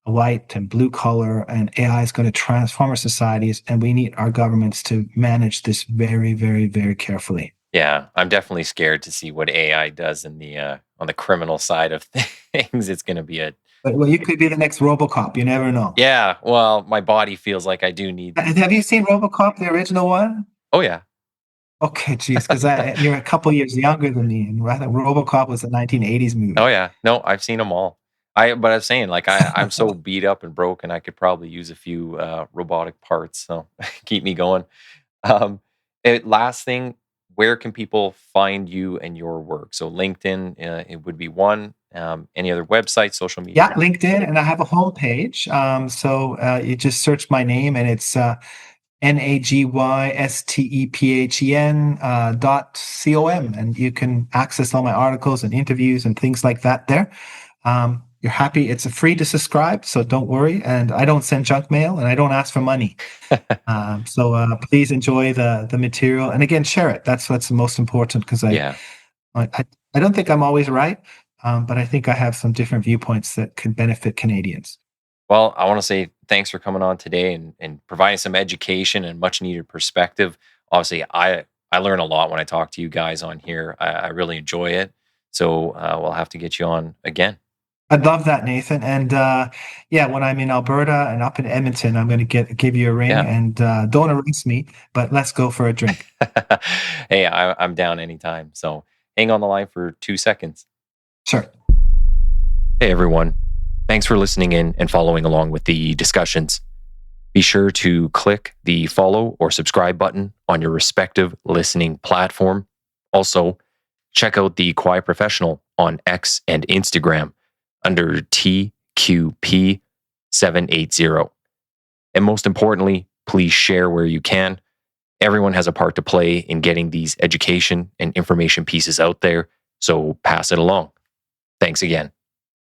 white and blue collar, and AI is going to transform our societies, and we need our governments to manage this very, very, very carefully. Yeah, I'm definitely scared to see what AI does in the on the criminal side of things. It's going to be Well, you could be the next RoboCop. You never know. Yeah, well, my body feels like I do need. Have you seen RoboCop, the original one? Oh yeah. Okay, geez, because you're a couple years younger than me, and RoboCop was a 1980s movie. Oh yeah, no, I've seen them all. But I was saying, like, I'm so beat up and broken, I could probably use a few robotic parts, so keep me going. Last thing, where can people find you and your work? So LinkedIn, it would be one. Any other websites, social media? Yeah, LinkedIn, and I have a homepage. So you just search my name, and it's NAGYSTEPHEN.com, and you can access all my articles and interviews and things like that there. You're happy. It's free to subscribe, so don't worry. And I don't send junk mail, and I don't ask for money. So please enjoy the material, and again, share it. That's what's the most important, because I don't think I'm always right, but I think I have some different viewpoints that could benefit Canadians. Well, I want to say thanks for coming on today and providing some education and much needed perspective. Obviously, I learn a lot when I talk to you guys on here. I really enjoy it. So we'll have to get you on again. I'd love that, Nathan. And when I'm in Alberta and up in Edmonton, I'm going to give you a ring, and don't erase me, but let's go for a drink. Hey, I'm down anytime. So hang on the line for 2 seconds. Sure. Hey, everyone. Thanks for listening in and following along with the discussions. Be sure to click the follow or subscribe button on your respective listening platform. Also, check out the Quiet Professional on X and Instagram under TQP780. And most importantly, please share where you can. Everyone has a part to play in getting these education and information pieces out there, so pass it along. Thanks again.